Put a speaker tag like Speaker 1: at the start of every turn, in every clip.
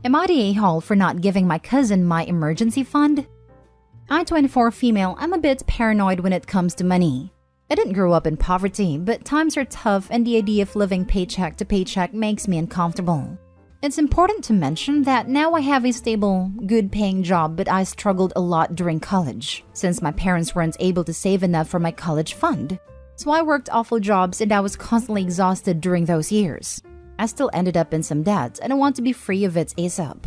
Speaker 1: Am I the a-hole for not giving my cousin my emergency fund? I'm 24 female. I'm a bit paranoid when it comes to money. I didn't grow up in poverty, but times are tough and the idea of living paycheck to paycheck makes me uncomfortable. It's important to mention that now I have a stable, good-paying job, but I struggled a lot during college, since my parents weren't able to save enough for my college fund. So I worked awful jobs and I was constantly exhausted during those years. I still ended up in some debt and I want to be free of it ASAP.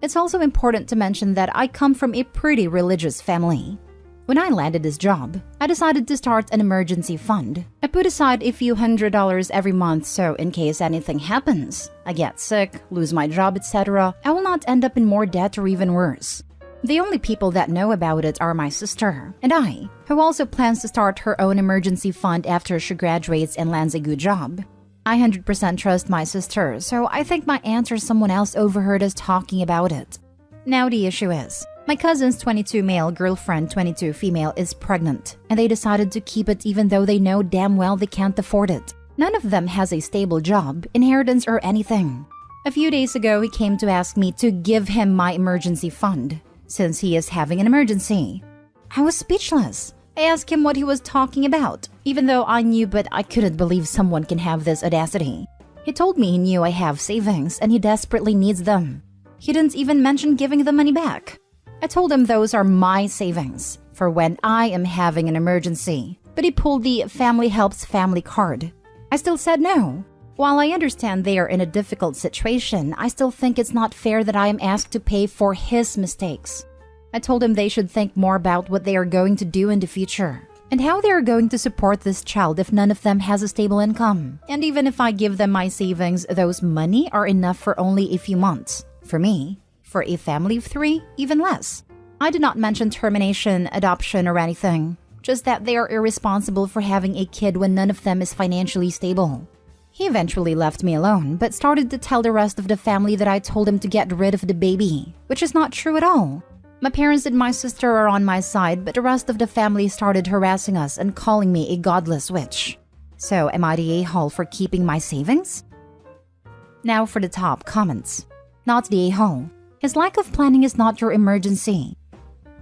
Speaker 1: It's also important to mention that I come from a pretty religious family. When I landed this job, I decided to start an emergency fund. I put aside a few $100s every month so in case anything happens, I get sick, lose my job, etc., I will not end up in more debt or even worse. The only people that know about it are my sister and I, who also plans to start her own emergency fund after she graduates and lands a good job. I 100% trust my sister, so I think my aunt or someone else overheard us talking about it. Now the issue is, my cousin's 22 male girlfriend, 22 female, is pregnant, and they decided to keep it even though they know damn well they can't afford it. None of them has a stable job, inheritance, or anything. A few days ago, he came to ask me to give him my emergency fund, since he is having an emergency. I was speechless. I asked him what he was talking about, even though I knew, but I couldn't believe someone can have this audacity. He told me he knew I have savings and he desperately needs them. He didn't even mention giving the money back. I told him those are my savings for when I am having an emergency, but he pulled the family helps family card. I still said no. While I understand they are in a difficult situation, I still think it's not fair that I am asked to pay for his mistakes. I told him they should think more about what they are going to do in the future and how they are going to support this child if none of them has a stable income. And even if I give them my savings, those money are enough for only a few months. For me, for a family of 3, even less. I did not mention termination, adoption, or anything, just that they are irresponsible for having a kid when none of them is financially stable. He eventually left me alone, but started to tell the rest of the family that I told him to get rid of the baby, which is not true at all. My parents and my sister are on my side, but the rest of the family started harassing us and calling me a godless witch. So am I the a-hole for keeping my savings? Now for the top comments. Not the a-hole. His lack of planning is not your emergency.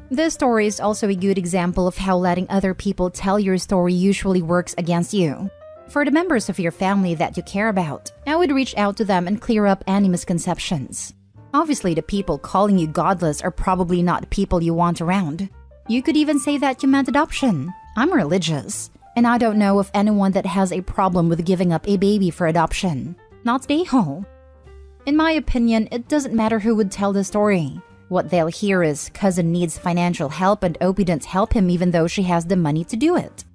Speaker 1: This story is also a good example of how letting other people tell your story usually works against you. For the members of your family that you care about, I would reach out to them and clear up any misconceptions. Obviously, the people calling you godless are probably not people you want around. You could even say that you meant adoption. I'm religious, and I don't know of anyone that has a problem with giving up a baby for adoption. Not the a-hole. In my opinion, it doesn't matter who would tell the story. What they'll hear is cousin needs financial help and Opie didn't help him even though she has the money to do it.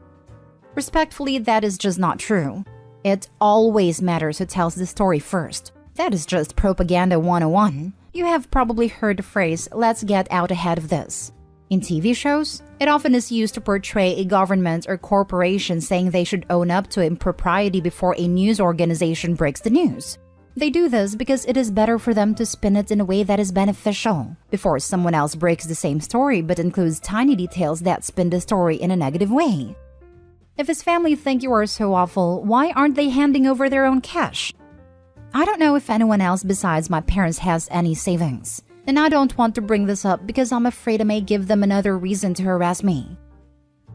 Speaker 1: Respectfully, that is just not true. It always matters who tells the story first. That is just propaganda 101. You have probably heard the phrase, let's get out ahead of this. In TV shows, it often is used to portray a government or corporation saying they should own up to impropriety before a news organization breaks the news. They do this because it is better for them to spin it in a way that is beneficial, before someone else breaks the same story but includes tiny details that spin the story in a negative way. If his family think you are so awful, why aren't they handing over their own cash? I don't know if anyone else besides my parents has any savings, and I don't want to bring this up because I'm afraid I may give them another reason to harass me.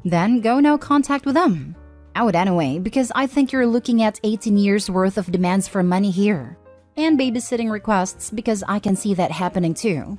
Speaker 1: Then go no contact with them. I would anyway, because I think you're looking at 18 years worth of demands for money here. And babysitting requests because I can see that happening too.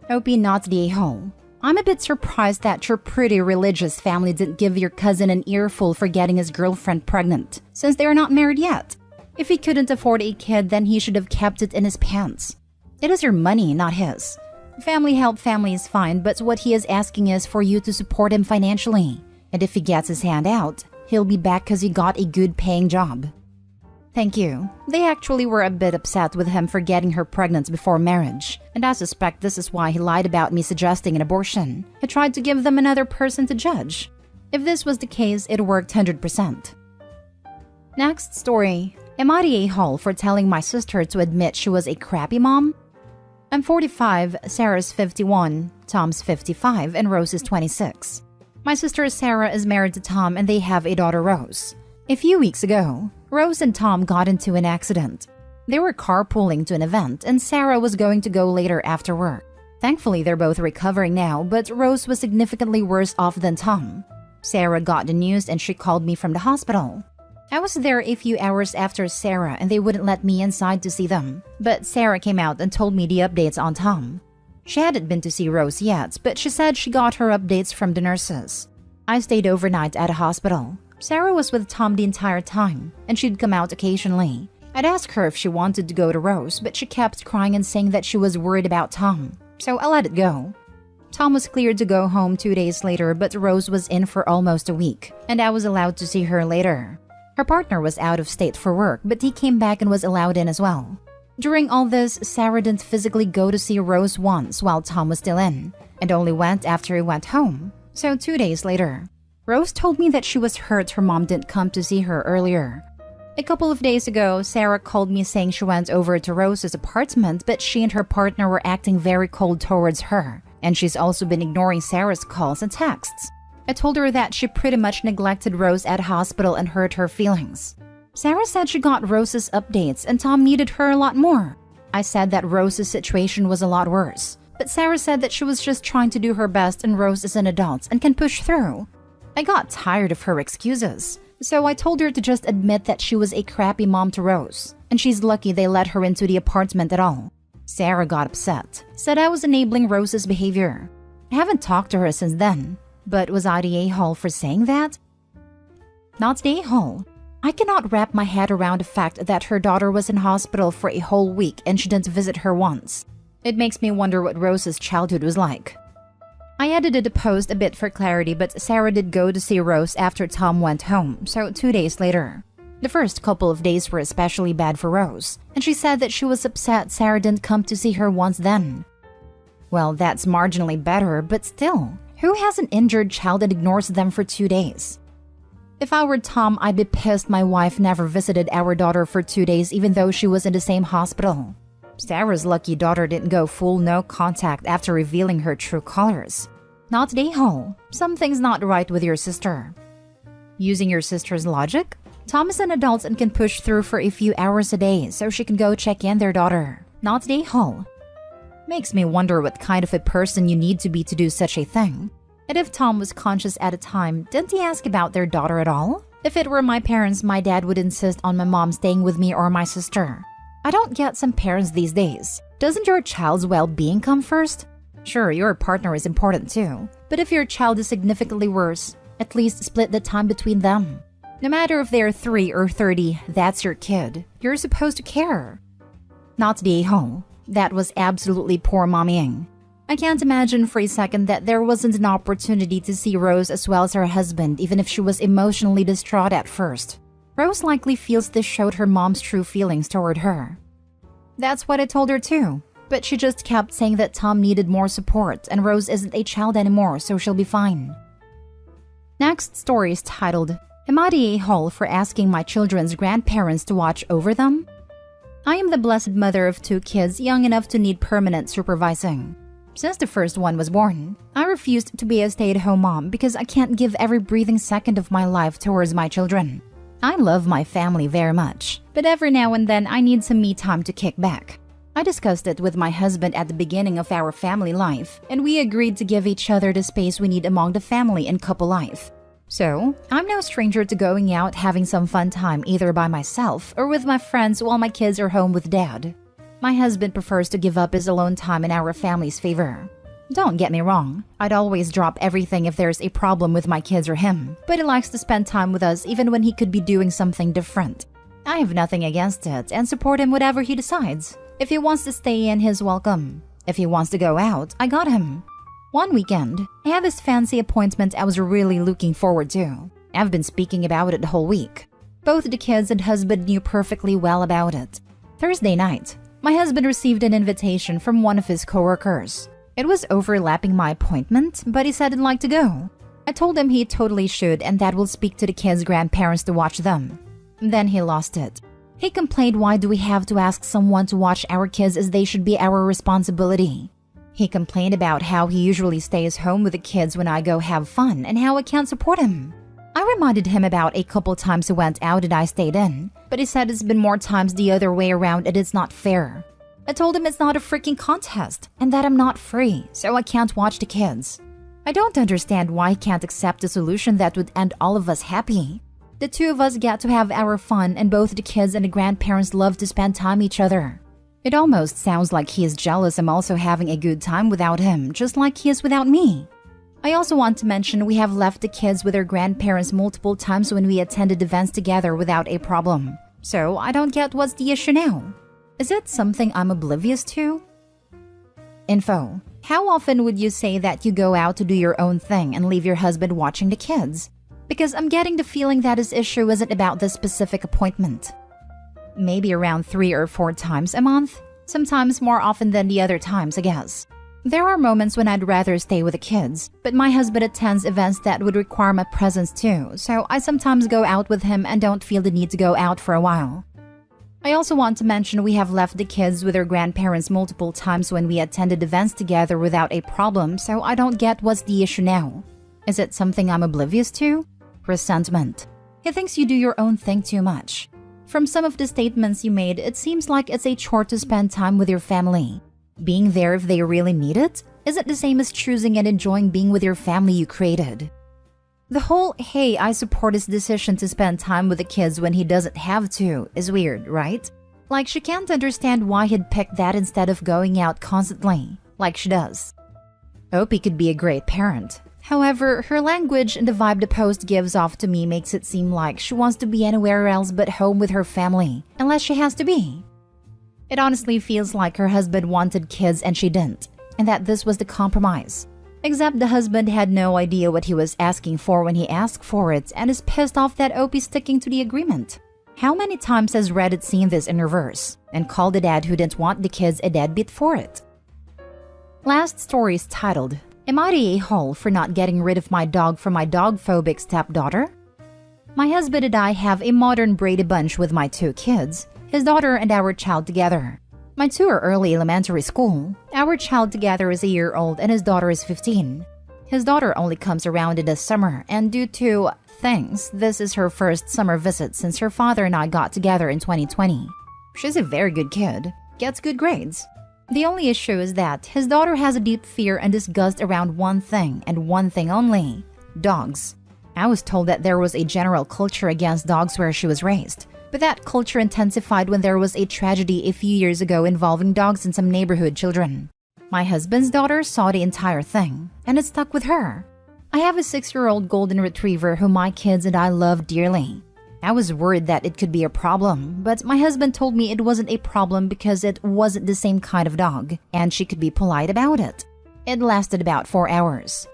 Speaker 1: Opie not the a-hole. I'm a bit surprised that your pretty religious family didn't give your cousin an earful for getting his girlfriend pregnant, since they are not married yet. If he couldn't afford a kid, then he should have kept it in his pants. It is your money, not his. Family help family is fine, but what he is asking is for you to support him financially. And if he gets his hand out, he'll be back because he got a good paying job. Thank you. They actually were a bit upset with him for getting her pregnant before marriage, and I suspect this is why he lied about me suggesting an abortion. He tried to give them another person to judge. If this was the case, it worked 100%. Next story. Am I the a-hole for telling my sister to admit she was a crappy mom? I'm 45, Sarah's 51, Tom's 55, and Rose is 26. My sister Sarah is married to Tom and they have a daughter Rose. A few weeks ago, Rose and Tom got into an accident. They were carpooling to an event, and Sarah was going to go later after work. Thankfully, they're both recovering now, but Rose was significantly worse off than Tom. Sarah got the news and she called me from the hospital. I was there a few hours after Sarah and they wouldn't let me inside to see them. But Sarah came out and told me the updates on Tom. She hadn't been to see Rose yet, but she said she got her updates from the nurses. I stayed overnight at a hospital. Sarah was with Tom the entire time, and she'd come out occasionally. I'd ask her if she wanted to go to Rose, but she kept crying and saying that she was worried about Tom. So I let it go. Tom was cleared to go home 2 days later, but Rose was in for almost a week, and I was allowed to see her later. Her partner was out of state for work, but he came back and was allowed in as well. During all this, Sarah didn't physically go to see Rose once while Tom was still in, and only went after he went home. So 2 days later, Rose told me that she was hurt her mom didn't come to see her earlier. A couple of days ago, Sarah called me saying she went over to Rose's apartment, but she and her partner were acting very cold towards her, and she's also been ignoring Sarah's calls and texts. I told her that she pretty much neglected Rose at hospital and hurt her feelings. Sarah said she got Rose's updates and Tom needed her a lot more. I said that Rose's situation was a lot worse, but Sarah said that she was just trying to do her best and Rose is an adult and can push through. I got tired of her excuses. So I told her to just admit that she was a crappy mom to Rose, and she's lucky they let her into the apartment at all. Sarah got upset, said I was enabling Rose's behavior. I haven't talked to her since then, but was I the a-hole for saying that? Not the a-hole. I cannot wrap my head around the fact that her daughter was in hospital for a whole week and she didn't visit her once. It makes me wonder what Rose's childhood was like. I edited the post a bit for clarity, but Sarah did go to see Rose after Tom went home, so 2 days later. The first couple of days were especially bad for Rose, and she said that she was upset Sarah didn't come to see her once then. Well, that's marginally better, but still, who has an injured child and ignores them for 2 days? If I were Tom, I'd be pissed my wife never visited our daughter for 2 days even though she was in the same hospital. Sarah's lucky daughter didn't go full no contact after revealing her true colors. Not the a-hole. Something's not right with your sister. Using your sister's logic, Tom is an adult and can push through for a few hours a day so she can go check in their daughter. Not the a-hole. Makes me wonder what kind of a person you need to be to do such a thing. And if Tom was conscious at a time, didn't he ask about their daughter at all? If it were my parents, my dad would insist on my mom staying with me or my sister. I don't get some parents these days. Doesn't your child's well-being come first? Sure, your partner is important too, but if your child is significantly worse, at least split the time between them. No matter if they're 3 or 30, that's your kid. You're supposed to care. Not the a-hole. That was absolutely poor mommying. I can't imagine for a second that there wasn't an opportunity to see Rose as well as her husband, even if she was emotionally distraught at first. Rose likely feels this showed her mom's true feelings toward her. That's what I told her too, but she just kept saying that Tom needed more support and Rose isn't a child anymore, so she'll be fine. Next story is titled, Am I the a-hole for asking my children's grandparents to watch over them? I am the blessed mother of 2 kids young enough to need permanent supervising. Since the first one was born, I refused to be a stay-at-home mom because I can't give every breathing second of my life towards my children. I love my family very much, but every now and then I need some me time to kick back. I discussed it with my husband at the beginning of our family life, and we agreed to give each other the space we need among the family and couple life. So, I'm no stranger to going out having some fun time either by myself or with my friends while my kids are home with dad. My husband prefers to give up his alone time in our family's favor. Don't get me wrong, I'd always drop everything if there's a problem with my kids or him, but he likes to spend time with us even when he could be doing something different. I have nothing against it and support him whatever he decides. If he wants to stay in, he's welcome. If he wants to go out, I got him. One weekend, I had this fancy appointment I was really looking forward to. I've been speaking about it the whole week. Both the kids and husband knew perfectly well about it. Thursday night, my husband received an invitation from one of his coworkers. It was overlapping my appointment, but he said he'd like to go. I told him he totally should and that we'll speak to the kids' grandparents to watch them. Then he lost it. He complained, why do we have to ask someone to watch our kids as they should be our responsibility? He complained about how he usually stays home with the kids when I go have fun and how I can't support him. I reminded him about a couple times he went out and I stayed in, but he said it's been more times the other way around and it's not fair. I told him it's not a freaking contest and that I'm not free, so I can't watch the kids. I don't understand why he can't accept a solution that would end all of us happy. The two of us get to have our fun and both the kids and the grandparents love to spend time each other. It almost sounds like he is jealous I'm also having a good time without him, just like he is without me. I also want to mention we have left the kids with their grandparents multiple times when we attended events together without a problem. So I don't get what's the issue now. Is it something I'm oblivious to? Info. How often would you say that you go out to do your own thing and leave your husband watching the kids? Because I'm getting the feeling that his issue isn't about this specific appointment. Maybe around 3 or 4 times a month. Sometimes more often than the other times, I guess. There are moments when I'd rather stay with the kids, but my husband attends events that would require my presence too, so I sometimes go out with him and don't feel the need to go out for a while. I also want to mention we have left the kids with their grandparents multiple times when we attended events together without a problem, so I don't get what's the issue now. Is it something I'm oblivious to? Resentment. He thinks you do your own thing too much. From some of the statements you made, it seems like it's a chore to spend time with your family. Being there if they really need it? Is it the same as choosing and enjoying being with your family you created? The whole, hey, I support his decision to spend time with the kids when he doesn't have to, is weird, right? Like she can't understand why he'd pick that instead of going out constantly, like she does. Opie could be a great parent. However, her language and the vibe the post gives off to me makes it seem like she wants to be anywhere else but home with her family, unless she has to be. It honestly feels like her husband wanted kids and she didn't, and that this was the compromise. Except the husband had no idea what he was asking for when he asked for it and is pissed off that Opie's sticking to the agreement. How many times has Reddit seen this in reverse and called the dad who didn't want the kids a deadbeat for it? Last story is titled, Am I the a-hole for not getting rid of my dog from my dog-phobic stepdaughter? My husband and I have a modern Brady Bunch with my 2 kids, his daughter and our child together. My 2 are early elementary school. Our child together is a year old and his daughter is 15. His daughter only comes around in the summer, and due to things, this is her first summer visit since her father and I got together in 2020. She's a very good kid, gets good grades. The only issue is that his daughter has a deep fear and disgust around one thing and one thing only: dogs. I was told that there was a general culture against dogs where she was raised. But that culture intensified when there was a tragedy a few years ago involving dogs and some neighborhood children. My husband's daughter saw the entire thing, and it stuck with her. I have a 6-year-old golden retriever who my kids and I love dearly. I was worried that it could be a problem, but my husband told me it wasn't a problem because it wasn't the same kind of dog, and she could be polite about it. It lasted about 4 hours.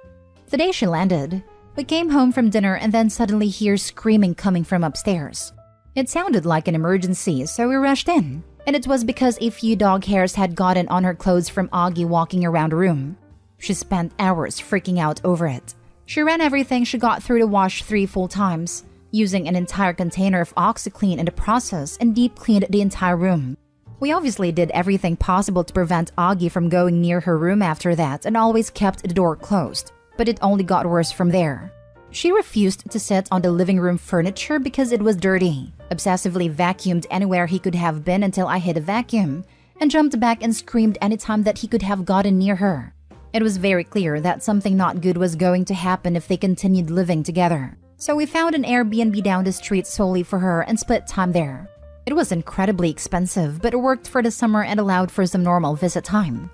Speaker 1: The day she landed, we came home from dinner and then suddenly hear screaming coming from upstairs. It sounded like an emergency, so we rushed in. And it was because a few dog hairs had gotten on her clothes from Augie walking around the room. She spent hours freaking out over it. She ran everything she got through the wash 3 full times, using an entire container of OxiClean in the process, and deep cleaned the entire room. We obviously did everything possible to prevent Augie from going near her room after that and always kept the door closed, but it only got worse from there. She refused to sit on the living room furniture because it was dirty, obsessively vacuumed anywhere he could have been until I hit a vacuum, and jumped back and screamed anytime that he could have gotten near her. It was very clear that something not good was going to happen if they continued living together. So we found an Airbnb down the street solely for her and split time there. It was incredibly expensive, but it worked for the summer and allowed for some normal visit time.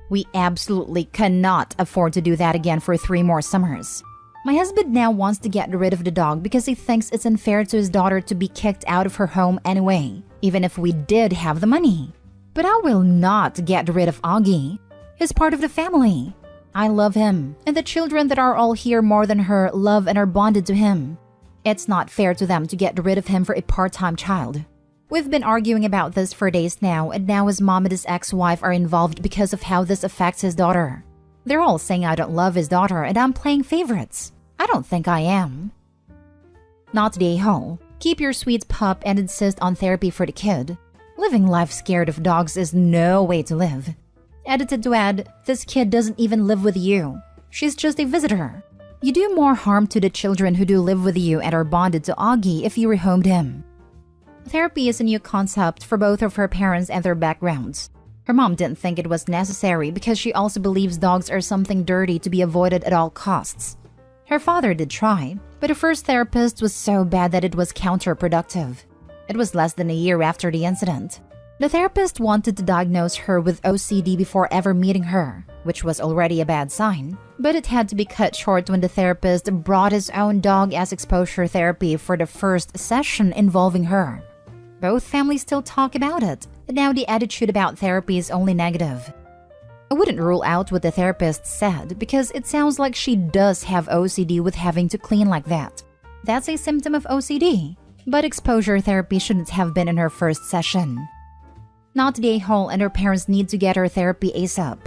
Speaker 1: We absolutely cannot afford to do that again for 3 more summers. My husband now wants to get rid of the dog because he thinks it's unfair to his daughter to be kicked out of her home anyway, even if we did have the money. But I will not get rid of Augie. He's part of the family. I love him, and the children that are all here more than her love and are bonded to him. It's not fair to them to get rid of him for a part-time child. We've been arguing about this for days now, and now his mom and his ex-wife are involved because of how this affects his daughter. They're all saying I don't love his daughter and I'm playing favorites. I don't think I am. Not the a-hole. Keep your sweet pup and insist on therapy for the kid. Living life scared of dogs is no way to live. Edited to add, this kid doesn't even live with you. She's just a visitor. You do more harm to the children who do live with you and are bonded to Augie if you rehomed him. Therapy is a new concept for both of her parents and their backgrounds. Her mom didn't think it was necessary because she also believes dogs are something dirty to be avoided at all costs. Her father did try, but her first therapist was so bad that it was counterproductive. It was less than a year after the incident. The therapist wanted to diagnose her with OCD before ever meeting her, which was already a bad sign, but it had to be cut short when the therapist brought his own dog as exposure therapy for the first session involving her. Both families still talk about it, but now the attitude about therapy is only negative. I wouldn't rule out what the therapist said because it sounds like she does have OCD with having to clean like that. That's a symptom of OCD, but exposure therapy shouldn't have been in her first session. Not the a-hole and her parents need to get her therapy ASAP.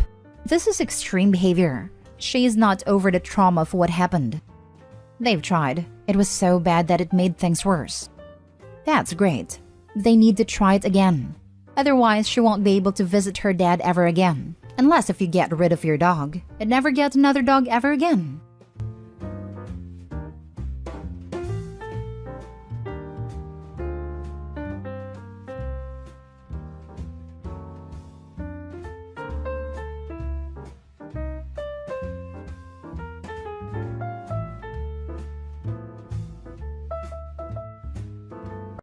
Speaker 1: This is extreme behavior. She is not over the trauma of what happened. They've tried. It was so bad that it made things worse. That's great. They need to try it again. Otherwise, she won't be able to visit her dad ever again. Unless if you get rid of your dog and never get another dog ever again.